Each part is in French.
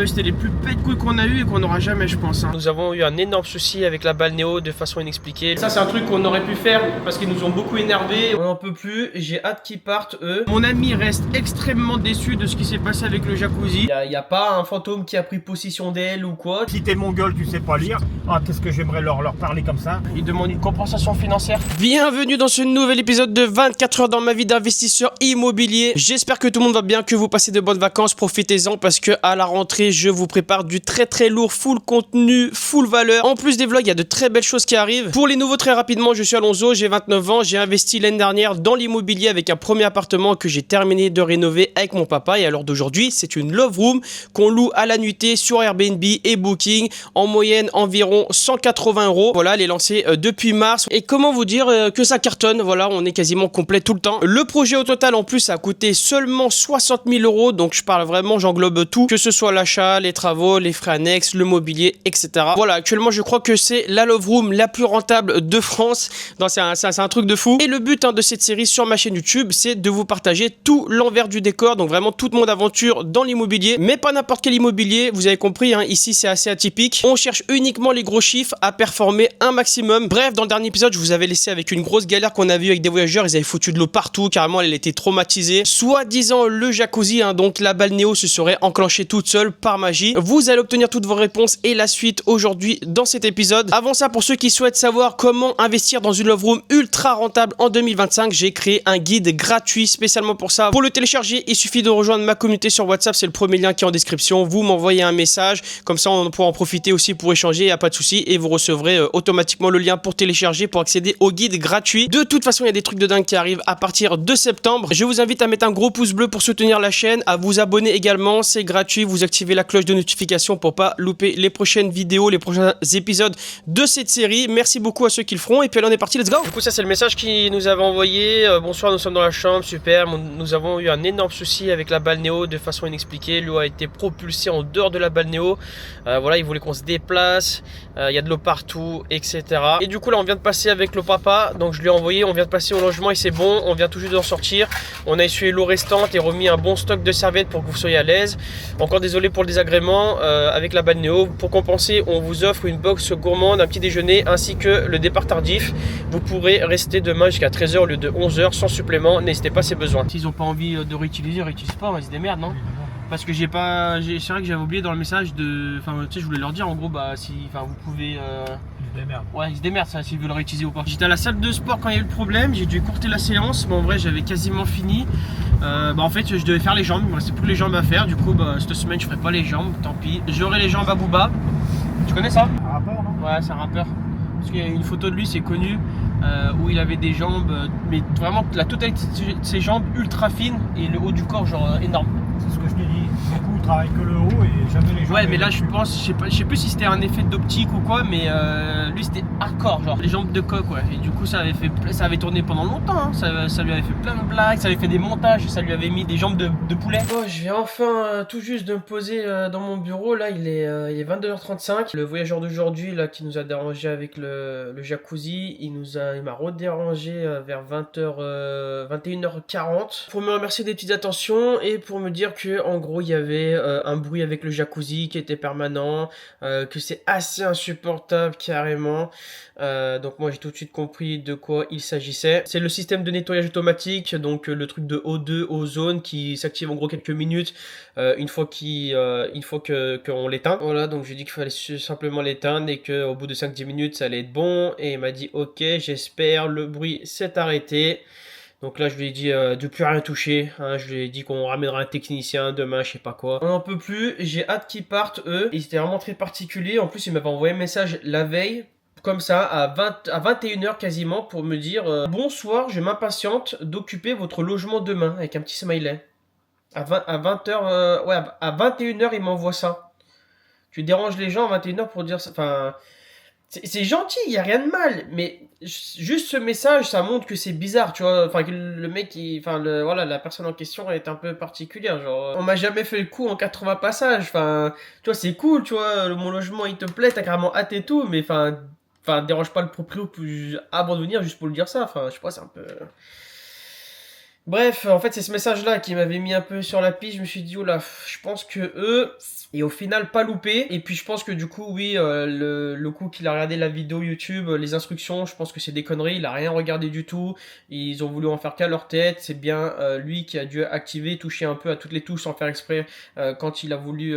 sérieux, c'était les plus bêtes couilles qu'on a eu et qu'on n'aura jamais, je pense. Nous avons eu un énorme souci avec la balnéo de façon inexpliquée. Ça, c'est un truc qu'on aurait pu faire parce qu'ils nous ont beaucoup énervé. On n'en peut plus. J'ai hâte qu'ils partent, eux. Mon ami reste extrêmement déçu de ce qui s'est passé avec le jacuzzi. Il y a pas un fantôme qui a pris possession d'elle ou quoi. Si t'es mongol, tu sais pas lire. Ah, qu'est-ce que j'aimerais leur parler comme ça. Il demande une compensation financière. Bienvenue dans ce nouvel épisode de 24 heures dans ma vie d'investisseur immobilier. J'espère que tout le monde va bien, que vous passez de bonnes vacances. Profitez-en parce que à la rentrée, je vous prépare du très lourd, full contenu, full valeur. En plus des vlogs, il y a de très belles choses qui arrivent. Pour les nouveaux, très rapidement, je suis Alonso, j'ai 29 ans. J'ai investi l'année dernière dans l'immobilier avec un premier appartement que j'ai terminé de rénover avec mon papa. Et à l'heure d'aujourd'hui, c'est une love room qu'on loue à la nuitée sur Airbnb et Booking. En moyenne, environ 180 €. Voilà, elle est lancée depuis mars. Et comment vous dire que ça cartonne? Voilà, on est quasiment complet tout le temps. Le projet au total, en plus, a coûté seulement 60 000 €. Donc, je parle vraiment, j'englobe tout, que ce soit l'achat, les travaux, les frais annexes, le mobilier, etc. Voilà, actuellement, je crois que c'est la love room la plus rentable de France. C'est un truc de fou. Et le but de cette série sur ma chaîne YouTube, c'est de vous partager tout l'envers du décor. Donc, vraiment, toute mon aventure dans l'immobilier. Mais pas n'importe quel immobilier. Vous avez compris, ici, c'est assez atypique. On cherche uniquement les gros chiffres à performer un maximum. Bref, dans le dernier épisode, je vous avais laissé avec une grosse galère qu'on a vue avec des voyageurs. Ils avaient foutu de l'eau partout. Carrément, elle était traumatisée. Soi-disant, le jacuzzi, donc la balnéo se serait enclenchée toute seule par magie. Vous allez obtenir toutes vos réponses et la suite aujourd'hui dans cet épisode. Avant ça, pour ceux qui souhaitent savoir comment investir dans une love room ultra rentable en 2025, j'ai créé un guide gratuit spécialement pour ça. Pour le télécharger, il suffit de rejoindre ma communauté sur WhatsApp. C'est le premier lien qui est en description. Vous m'envoyez un message. Comme ça, on pourra en profiter aussi pour échanger. Il n'y a pas de souci. Et vous recevrez automatiquement le lien pour télécharger, pour accéder au guide gratuit. De toute façon, il y a des trucs de dingue qui arrivent à partir de septembre. Je vous invite à mettre un gros pouce bleu pour soutenir la chaîne, à vous abonner également. C'est gratuit. Vous activez la cloche de notification pour pas louper les prochaines vidéos, les prochains épisodes de cette série. Merci beaucoup à ceux qui le feront. Et puis allez, on est parti. Let's go. Du coup, ça, c'est le message qu'il nous avait envoyé. Bonsoir, nous sommes dans la chambre. Super. Nous avons eu un énorme souci avec la balnéo de façon inexpliquée. L'eau a été propulsée en dehors de la balnéo. Voilà, il voulait qu'on se déplace. Il y a de l'eau partout, etc. Et du coup, là, on vient de passer avec le papa. Donc, je lui ai envoyé. On vient de passer au logement et c'est bon. On vient tout juste d'en sortir. On a essuyé l'eau restante et remis un bon stock de serviettes pour que vous soyez à l'aise. Encore désolé pour le désagrément avec la balnéo. Pour compenser, on vous offre une box gourmande, un petit déjeuner ainsi que le départ tardif. Vous pourrez rester demain jusqu'à 13 h au lieu de 11 h sans supplément. N'hésitez pas si besoin. S'ils n'ont pas envie de réutiliser, ils réutilisent pas. Vas-y, des merdes, non? Parce que c'est vrai que j'avais oublié dans le message de. Enfin, tu sais, je voulais leur dire en gros, si. Enfin, vous pouvez. Ils se démerdent. Ouais, ils se démerdent, ça, s'ils veulent réutiliser ou pas. J'étais à la salle de sport quand il y a eu le problème. J'ai dû écourter la séance. Mais en vrai, j'avais quasiment fini. En fait, je devais faire les jambes. Il me restait plus que les jambes à faire. Du coup, cette semaine, je ferai pas les jambes. Tant pis. J'aurai les jambes à Booba. Tu connais ça? Un rappeur, non? Ouais, c'est un rappeur. Parce qu'il y a une photo de lui, c'est connu, où il avait des jambes, mais vraiment la totalité de ses jambes ultra fines et le haut du corps genre énorme. C'est ce que je t'ai dit. Beaucoup travaillent que le haut et jamais les jambes. Ouais, mais là je pense, je sais plus si c'était un effet d'optique ou quoi, mais lui c'était hardcore, genre les jambes de coq, ouais. Et du coup ça avait tourné pendant longtemps, ça lui avait fait plein de blagues, ça avait fait des montages, ça lui avait mis des jambes de poulet. Oh, je viens enfin tout juste de me poser dans mon bureau, là il est 22h35. Le voyageur d'aujourd'hui là qui nous a dérangé avec le jacuzzi, il m'a redérangé vers 21h40 pour me remercier des petites attentions et pour me dire que en gros il y avait un bruit avec le jacuzzi qui était permanent, que c'est assez insupportable carrément. Donc moi j'ai tout de suite compris de quoi il s'agissait. C'est le système de nettoyage automatique, donc le truc de O2, ozone qui s'active en gros quelques minutes une fois qu'on l'éteint. Voilà, donc j'ai dit qu'il fallait simplement l'éteindre et qu'au bout de 5-10 minutes ça allait être bon. Et il m'a dit ok, j'espère, le bruit s'est arrêté. Donc là je lui ai dit de plus rien toucher, je lui ai dit qu'on ramènera un technicien demain, je sais pas quoi. On n'en peut plus, j'ai hâte qu'ils partent eux. Et c'était vraiment très particulier, en plus ils m'avaient envoyé un message la veille, comme ça, à 21 h quasiment, pour me dire bonsoir, je m'impatiente d'occuper votre logement demain, avec un petit smiley. À 20 h, ouais, à 21 h il m'envoie ça. Tu déranges les gens à 21 h pour dire ça, enfin... C'est gentil, il n'y a rien de mal, mais juste ce message, ça montre que c'est bizarre, tu vois. Enfin, que le mec, voilà, la personne en question est un peu particulière. Genre, on m'a jamais fait le coup en 80 passages. Enfin, tu vois, c'est cool, tu vois. Mon logement, il te plaît, t'as carrément hâte et tout, mais dérange pas le proprio avant de venir juste pour le dire ça. Enfin, je sais pas, c'est un peu. Bref, en fait, c'est ce message-là qui m'avait mis un peu sur la piste. Je me suis dit, oh là, je pense que eux, et au final, pas loupé. Et puis, je pense que du coup, oui, le coup qu'il a regardé la vidéo YouTube, les instructions, je pense que c'est des conneries. Il a rien regardé du tout. Ils ont voulu en faire qu'à leur tête. C'est bien lui qui a dû activer, toucher un peu à toutes les touches sans faire exprès quand il a voulu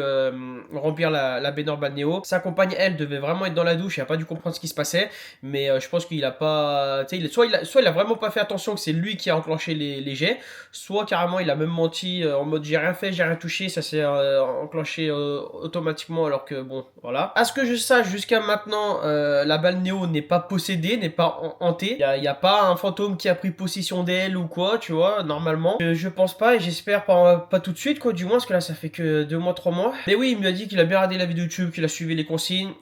remplir la baignoire balnéo. Sa compagne, elle, devait vraiment être dans la douche. Elle a pas dû comprendre ce qui se passait. Mais je pense qu'il a pas. Tu sais, soit il a vraiment pas fait attention que c'est lui qui a enclenché les jets, soit carrément il a même menti en mode j'ai rien fait, j'ai rien touché, ça s'est enclenché automatiquement alors que bon, voilà. À ce que je sache, jusqu'à maintenant, la balnéo n'est pas possédée, n'est pas hantée. Il y a pas un fantôme qui a pris possession d'elle ou quoi, tu vois, normalement. Je pense pas et j'espère pas tout de suite, quoi, du moins, parce que là ça fait que 2 mois, 3 mois. Mais oui, il m'a dit qu'il a bien regardé la vidéo YouTube, qu'il a suivi les consignes.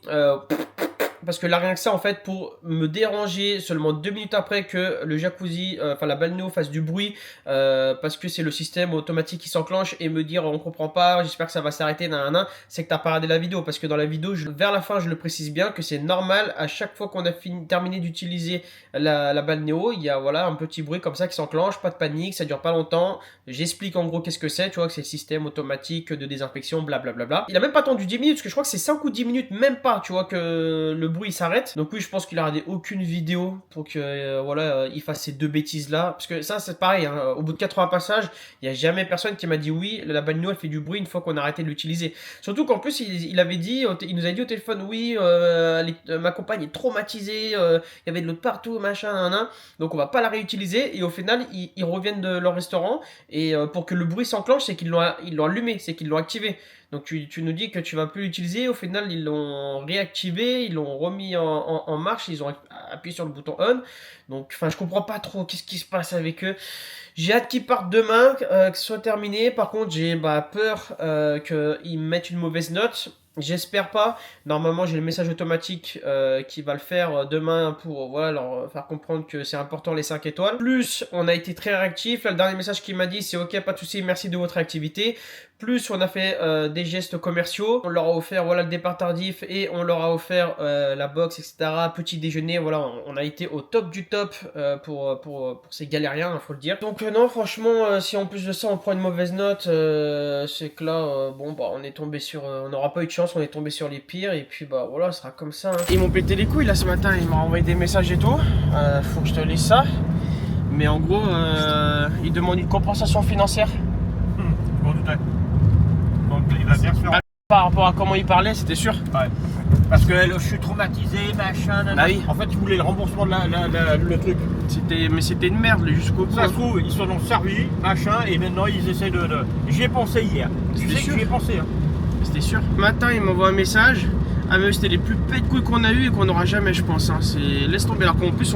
Parce que là, rien que ça, en fait, pour me déranger seulement 2 minutes après que le jacuzzi, enfin la balnéo fasse du bruit, parce que c'est le système automatique qui s'enclenche, et me dire on comprend pas, j'espère que ça va s'arrêter, nanana, c'est que t'as pas regardé la vidéo. Parce que dans la vidéo, vers la fin, je le précise bien, que c'est normal, à chaque fois qu'on a terminé d'utiliser la balnéo, il y a voilà un petit bruit comme ça qui s'enclenche, pas de panique, ça dure pas longtemps. J'explique en gros qu'est-ce que c'est, tu vois, que c'est le système automatique de désinfection, blablabla. Il a même pas attendu 10 minutes, parce que je crois que c'est 5 ou 10 minutes, même pas, tu vois, que le bruit s'arrête. Donc oui, je pense qu'il a regardé aucune vidéo pour que voilà, il fasse ces 2 bêtises là. Parce que ça, c'est pareil, hein, au bout de 80 passages, il n'y a jamais personne qui m'a dit oui, la balnéo elle fait du bruit une fois qu'on a arrêté de l'utiliser. Surtout qu'en plus, il avait dit, il nous avait dit au téléphone, oui, ma compagne est traumatisée, il y avait de l'eau de partout, machin, nanana, donc on va pas la réutiliser. Et au final, ils reviennent de leur restaurant, et pour que le bruit s'enclenche, c'est qu'ils l'ont allumé, c'est qu'ils l'ont activé. Donc tu nous dis que tu vas plus l'utiliser, au final ils l'ont réactivé, ils l'ont remis en marche, ils ont appuyé sur le bouton on. Donc enfin je comprends pas trop qu'est-ce qui se passe avec eux. J'ai hâte qu'ils partent demain, que ce soit terminé. Par contre j'ai peur qu'ils mettent une mauvaise note. J'espère pas. Normalement, j'ai le message automatique qui va le faire demain pour voilà, leur faire comprendre que c'est important les 5 étoiles. Plus, on a été très réactif. Là, le dernier message qu'il m'a dit, c'est ok, pas de souci, merci de votre réactivité. Plus, on a fait des gestes commerciaux. On leur a offert voilà, le départ tardif et on leur a offert la box, etc. Petit déjeuner. Voilà, on a été au top du top pour ces galériens, il faut le dire. Donc, non, franchement, si en plus de ça, on prend une mauvaise note, c'est que là, bon, bah, on est tombé sur. On n'aura pas eu de chance, on est tombé sur les pires. Et puis, bah voilà, ce sera comme ça. Hein. Ils m'ont pété les couilles là ce matin, ils m'ont envoyé des messages et tout. Faut que je te lise ça. Mais en gros, ils demandent une compensation financière. Bon, donc il va bien se faire. Par rapport à comment il parlait, c'était sûr. Ouais. Parce que je suis traumatisé, machin. Bah oui. En fait, ils voulaient le remboursement de le truc. Mais c'était une merde jusqu'au bout. Ça se trouve, ils s'en ont servi, machin, et maintenant ils essaient de. J'y ai pensé hier. Tu sais que j'y ai pensé. Hein. C'était sûr. Matin, il m'envoie un message. Ah mais c'était les plus pète couilles qu'on a eu et qu'on n'aura jamais, je pense. Hein. Laisse tomber. Alors qu'en plus,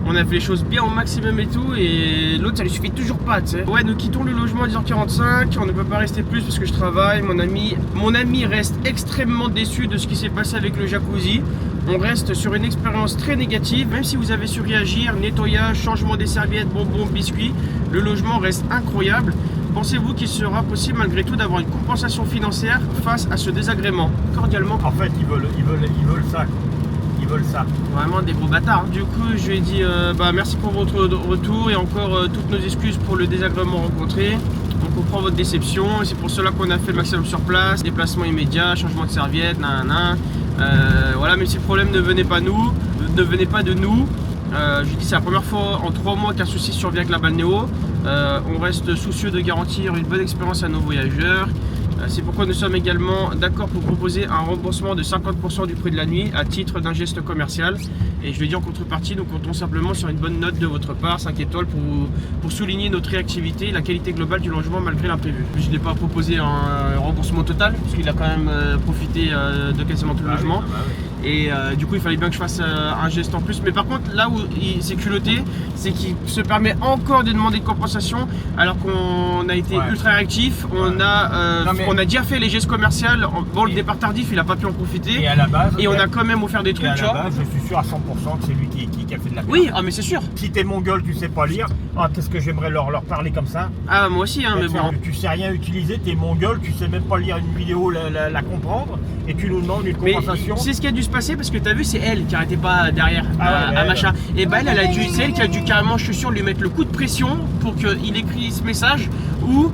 on a fait les choses bien au maximum et tout. Et l'autre, ça lui suffit toujours pas, tu sais. Ouais, nous quittons le logement à 10h45. On ne peut pas rester plus parce que je travaille. Mon ami reste extrêmement déçu de ce qui s'est passé avec le jacuzzi. On reste sur une expérience très négative. Même si vous avez su réagir, nettoyage, changement des serviettes, bonbons, biscuits, le logement reste incroyable. Pensez-vous qu'il sera possible malgré tout d'avoir une compensation financière face à ce désagrément? Cordialement. En fait, ils veulent ça. Ils veulent ça. Vraiment des gros bâtards. Du coup, je lui ai dit merci pour votre retour et encore toutes nos excuses pour le désagrément rencontré. On comprend votre déception et c'est pour cela qu'on a fait le maximum sur place. Déplacement immédiat, changement de serviette, nanana. Voilà, même si le problème ne venait pas de nous. Je lui dis c'est la première fois en 3 mois qu'un souci survient avec la balnéo. On reste soucieux de garantir une bonne expérience à nos voyageurs. C'est pourquoi nous sommes également d'accord pour proposer un remboursement de 50% du prix de la nuit à titre d'un geste commercial. Et je lui dis en contrepartie, nous comptons simplement sur une bonne note de votre part, 5 étoiles, pour souligner notre réactivité et la qualité globale du logement malgré l'imprévu. Je n'ai pas proposé un remboursement total, puisqu'il a quand même profité de quasiment tout le logement. Et du coup il fallait bien que je fasse un geste en plus. Mais par contre là où il s'est culotté, c'est qu'il se permet encore de demander une compensation alors qu'on a été ultra réactif. On a déjà fait les gestes commerciaux. Bon, le départ tardif il a pas pu en profiter. Et à la base, on a quand même offert des trucs, tu vois. Je suis sûr à 100% que c'est lui qui a fait de la merde. Oui, mais c'est sûr. Si t'es mongol, tu sais pas lire. Qu'est-ce que j'aimerais leur parler comme ça. Ah moi aussi, hein, mais bon. Tu sais rien utiliser, t'es mongol, tu sais même pas lire une vidéo, la comprendre, et tu nous demandes une compensation. C'est ce qu'il y a du passer parce que t'as vu, c'est elle qui arrêtait pas derrière à machin. Et bah c'est elle qui a dû carrément, je suis sûr, lui mettre le coup de pression pour qu'il écrit ce message ou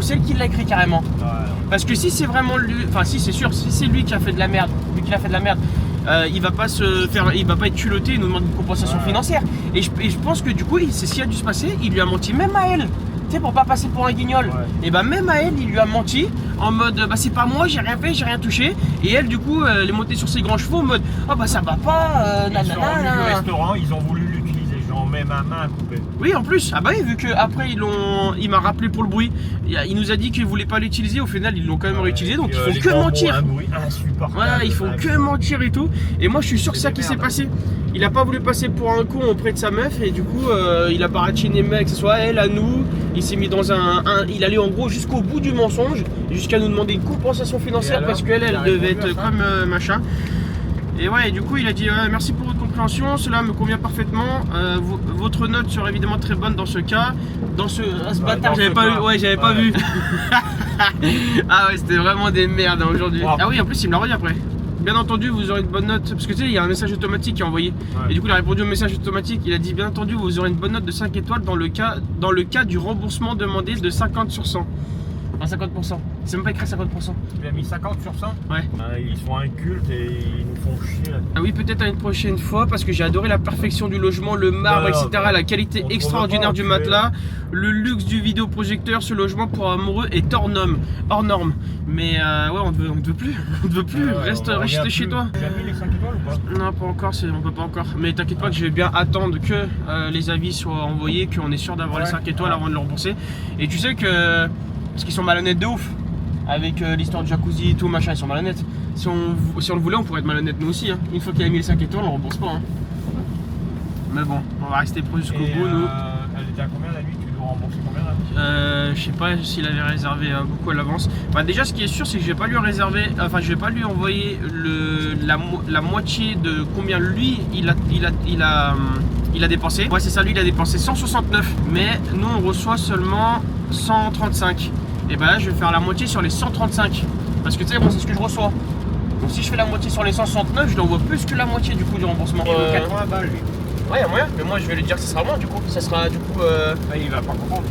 celle qui l'a écrit carrément. Ouais. Parce que si c'est vraiment lui, enfin si c'est sûr, si c'est lui qui a fait de la merde, il va pas être culotté et nous demander une compensation financière. Et je pense que du coup, c'est ce qui a dû se passer, il lui a menti même à elle. Tu sais, pour pas passer pour un guignol. Ouais. Et bah même à elle, il lui a menti en mode bah c'est pas moi, j'ai rien fait, j'ai rien touché. Et elle du coup, elle est montée sur ses grands chevaux en mode oh bah ça va pas, Ils sont revenus au restaurant, ils ont voulu l'utiliser, genre même à main coupée. Oui en plus, ah bah oui, vu que après il m'a rappelé pour le bruit. Il nous a dit qu'il voulait pas l'utiliser, au final ils l'ont quand même réutilisé, donc ils font que mentir. Un bruit insupportable. Voilà, ils font que mentir et tout. Et moi je suis sûr que c'est ça qui s'est passé. Il a pas voulu passer pour un con auprès de sa meuf et du coup il a baratiné mec, que ce soit elle, à nous. Il s'est mis dans il allait en gros jusqu'au bout du mensonge, jusqu'à nous demander une compensation financière parce qu'elle devait être comme machin. Et ouais, du coup il a dit merci pour votre compréhension, cela me convient parfaitement. Votre note sera évidemment très bonne dans ce cas. Dans ce bâtard, j'avais pas vu. Ouais, j'avais pas vu. Ah ouais, c'était vraiment des merdes hein, aujourd'hui. Wow. Ah oui, en plus il me l'a redit après. Bien entendu, vous aurez une bonne note, parce que tu sais, il y a un message automatique qui est envoyé. Ouais. Et du coup, il a répondu au message automatique. Il a dit, bien entendu, vous aurez une bonne note de 5 étoiles dans le cas du remboursement demandé de 50 sur 100. Enfin, 50%. C'est même pas écrit 50%. Il a mis 50 sur 100 ? Ouais. Ils sont incultes et ils nous font chier là. Ah oui, peut-être à une prochaine fois, parce que j'ai adoré la perfection du logement, le marbre, etc. La qualité extraordinaire du matelas, le luxe du vidéoprojecteur. Ce logement pour amoureux est hors norme. Mais ouais, on ne veut plus. On ne veut plus. Reste chez toi. Tu as mis les 5 étoiles ou pas ? Non, pas encore, on peut pas encore. Mais t'inquiète pas que je vais bien attendre que les avis soient envoyés, qu'on est sûr d'avoir les 5 étoiles avant de le rembourser. Et tu sais que. Parce qu'ils sont malhonnêtes de ouf. Avec l'histoire du jacuzzi et tout, machin, ils sont malhonnêtes. Si on le voulait, on pourrait être malhonnête nous aussi. Hein. Une fois qu'il a mis les 5 étoiles, on rembourse pas. Hein. Mais bon, on va rester pro jusqu'au bout, nous. Elle était à combien la nuit ? Tu dois rembourser combien là ? Je sais pas s'il avait réservé beaucoup à l'avance. Bah déjà, ce qui est sûr, c'est que je vais pas lui réserver. Enfin, je vais pas lui envoyer la moitié de combien lui il a dépensé. Ouais, c'est ça, lui il a dépensé 169. Mais nous on reçoit seulement 135. Et bah là je vais faire la moitié sur les 135. Parce que tu sais, moi c'est ce que je reçois. Donc si je fais la moitié sur les 169, je lui envoie plus que la moitié du coup du remboursement. 80 balles lui. Ouais, y'a moyen, mais moi je vais lui dire que ça sera moins du coup. Ça sera du coup. Il va pas comprendre.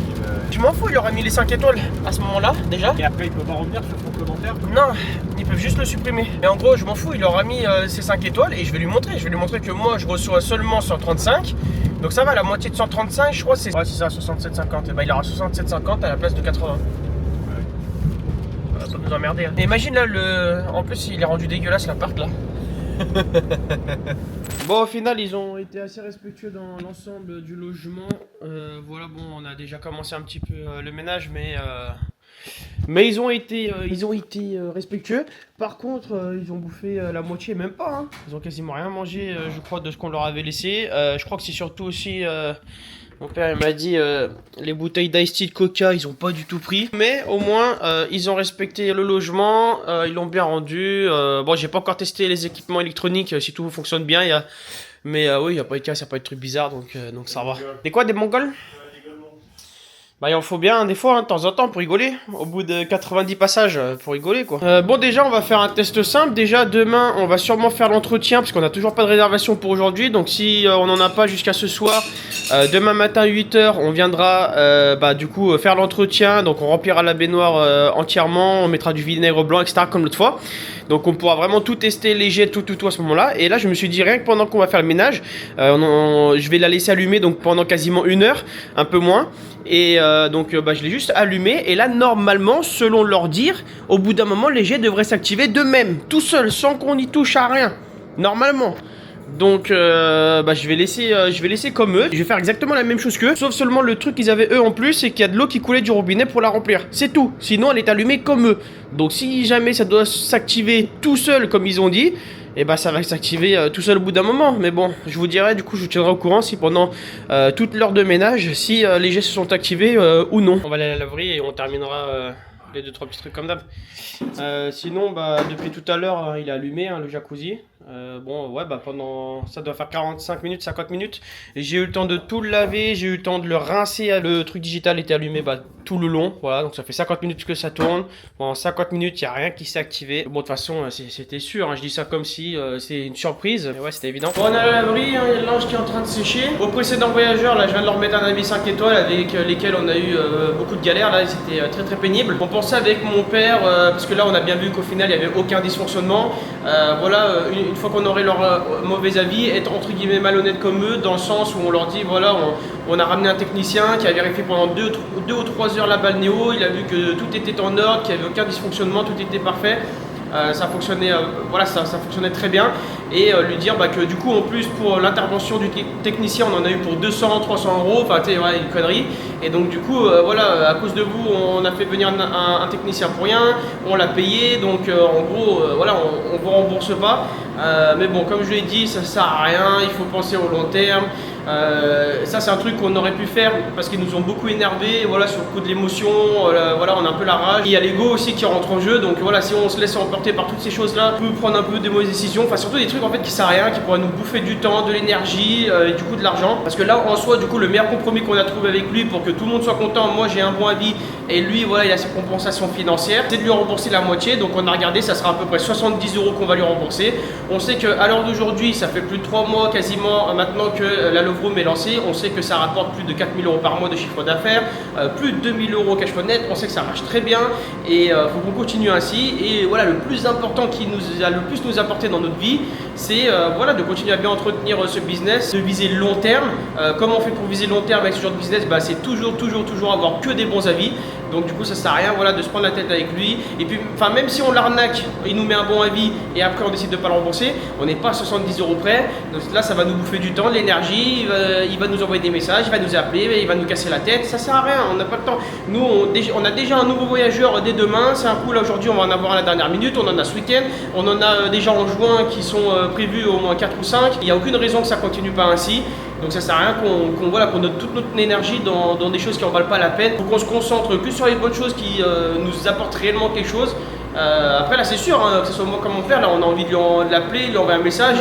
Je m'en fous, il aura mis les 5 étoiles à ce moment-là déjà. Et après il peut pas revenir sur son commentaire. Non, ils peuvent juste le supprimer. Mais en gros, je m'en fous, il aura mis ses 5 étoiles et je vais lui montrer. Je vais lui montrer que moi je reçois seulement 135. Donc ça va, la moitié de 135, je crois c'est. Ouais, c'est ça, 67,50. Et bah il aura 67,50 à la place de 80. Ça va pas nous emmerder. Hein. Et imagine là, en plus il est rendu dégueulasse l'appart là. Bon, au final, ils ont été assez respectueux dans l'ensemble du logement. Voilà, bon, on a déjà commencé un petit peu le ménage, mais ils ont été respectueux. Par contre, ils ont bouffé la moitié, même pas. Hein. Ils ont quasiment rien mangé, je crois, de ce qu'on leur avait laissé. Je crois que c'est surtout aussi. Mon père il m'a dit les bouteilles d'Ice Tea de Coca ils ont pas du tout pris. Mais au moins ils ont respecté le logement, ils l'ont bien rendu. Bon j'ai pas encore testé les équipements électroniques si tout fonctionne bien. Mais oui il n'y a pas de casse, il n'y a pas de trucs bizarres donc ça va. Des quoi, des Mongols? Bah il en faut bien des fois, hein, de temps en temps pour rigoler. Au bout de 90 passages, pour rigoler quoi. Bon déjà on va faire un test simple. Déjà demain on va sûrement faire l'entretien parce qu'on n'a toujours pas de réservation pour aujourd'hui. Donc si on n'en a pas jusqu'à ce soir, demain matin 8h on viendra du coup faire l'entretien. Donc on remplira la baignoire entièrement, on mettra du vinaigre blanc etc comme l'autre fois. Donc on pourra vraiment tout tester, les jets, tout à ce moment-là. Et là je me suis dit rien que pendant qu'on va faire le ménage, je vais la laisser allumer donc pendant quasiment 1 heure, un peu moins. Et donc je l'ai juste allumé. Et là normalement selon leur dire, au bout d'un moment les jets devraient s'activer d'eux-mêmes, tout seul, sans qu'on y touche à rien. Normalement. Donc je vais laisser comme eux. Je vais faire exactement la même chose qu'eux. Sauf seulement le truc qu'ils avaient eux en plus, c'est qu'il y a de l'eau qui coulait du robinet pour la remplir. C'est tout. Sinon elle est allumée comme eux. Donc si jamais ça doit s'activer tout seul comme ils ont dit, et ça va s'activer tout seul au bout d'un moment. Mais bon, je vous dirai, du coup je vous tiendrai au courant si pendant toute l'heure de ménage, si les jets se sont activés ou non. On va aller à la laverie et on terminera les 2-3 petits trucs comme d'hab. Sinon depuis tout à l'heure il est allumé le jacuzzi. Pendant ça doit faire 45 minutes, 50 minutes. J'ai eu le temps de tout le laver, j'ai eu le temps de le rincer. Le truc digital était allumé tout le long. Voilà, donc ça fait 50 minutes que ça tourne. Pendant 50 minutes, il n'y a rien qui s'est activé. Bon, de toute façon, c'était sûr. Hein, je dis ça comme si c'était une surprise. Mais ouais, c'était évident. Bon, on est à l'abri. Hein, il y a le linge qui est en train de sécher. Au précédent voyageur, là, je viens de leur mettre un avis 5 étoiles avec lesquels on a eu beaucoup de galères. Là, c'était très très pénible. On pensait avec mon père, parce que là, on a bien vu qu'au final, il n'y avait aucun dysfonctionnement. Voilà, une fois qu'on aurait leur mauvais avis, être entre guillemets malhonnête comme eux, dans le sens où on leur dit voilà, on a ramené un technicien qui a vérifié pendant 2 ou 3 heures la balnéo, il a vu que tout était en ordre, qu'il n'y avait aucun dysfonctionnement, tout était parfait. Ça fonctionnait, voilà, ça fonctionnait très bien. Et lui dire que du coup, en plus, pour l'intervention du technicien, on en a eu pour 200, 300 euros, enfin, tu sais, ouais, une connerie. Et donc, du coup, voilà, à cause de vous, on a fait venir un technicien pour rien, on l'a payé, donc en gros, voilà, on ne vous rembourse pas. Mais bon, comme je l'ai dit, ça sert à rien, il faut penser au long terme. Ça c'est un truc qu'on aurait pu faire parce qu'ils nous ont beaucoup énervé, voilà, sur le coup de l'émotion, voilà, on a un peu la rage. Il y a l'ego aussi qui rentre en jeu, donc voilà, si on se laisse emporter par toutes ces choses là, on peut prendre un peu des mauvaises décisions, enfin surtout des trucs en fait qui servent à rien, qui pourraient nous bouffer du temps, de l'énergie et du coup de l'argent. Parce que là en soi, du coup, le meilleur compromis qu'on a trouvé avec lui pour que tout le monde soit content, moi j'ai un bon avis et lui, voilà, il a sa compensation financière, c'est de lui rembourser la moitié. Donc on a regardé, ça sera à peu près 70 euros qu'on va lui rembourser. On sait qu'à l'heure d'aujourd'hui, ça fait plus de 3 mois quasiment maintenant que la Love Room est lancée. On sait que ça rapporte plus de 4 000 euros par mois de chiffre d'affaires, plus de 2 000 euros cash flow net. On sait que ça marche très bien et il faut qu'on continue ainsi. Et voilà, le plus important qui nous a le plus nous apporté dans notre vie, c'est voilà, de continuer à bien entretenir ce business, de viser le long terme. Comment on fait pour viser le long terme avec ce genre de business? C'est toujours avoir que des bons avis. Donc du coup ça sert à rien, voilà, de se prendre la tête avec lui. Et puis enfin, même si on l'arnaque, il nous met un bon avis et après on décide de ne pas le rembourser, on n'est pas à 70 euros près. Donc là ça va nous bouffer du temps, de l'énergie, il va nous envoyer des messages, il va nous appeler, il va nous casser la tête. Ça sert à rien, on n'a pas le temps. Nous on a déjà un nouveau voyageur dès demain. C'est un coup, là aujourd'hui on va en avoir à la dernière minute. On en a ce week-end, on en a déjà en juin qui sont prévus au moins 4 ou 5. Il n'y a aucune raison que ça continue pas ainsi. Donc ça sert à rien qu'on donne toute notre énergie dans des choses qui en valent pas la peine. Faut qu'on se concentre plus sur les bonnes choses qui nous apportent réellement quelque chose. Après là c'est sûr, hein, que ce soit moi comme mon père, là on a envie de l'appeler, de lui envoyer un message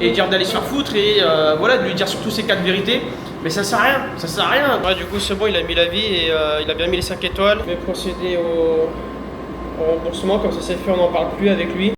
et dire d'aller se faire foutre et voilà, de lui dire surtout ces 4 vérités. Mais ça sert à rien, ça sert à rien. Ouais, du coup c'est bon, il a mis l'avis et il a bien mis les 5 étoiles. Je vais procéder au remboursement, comme ça c'est fait, on n'en parle plus avec lui.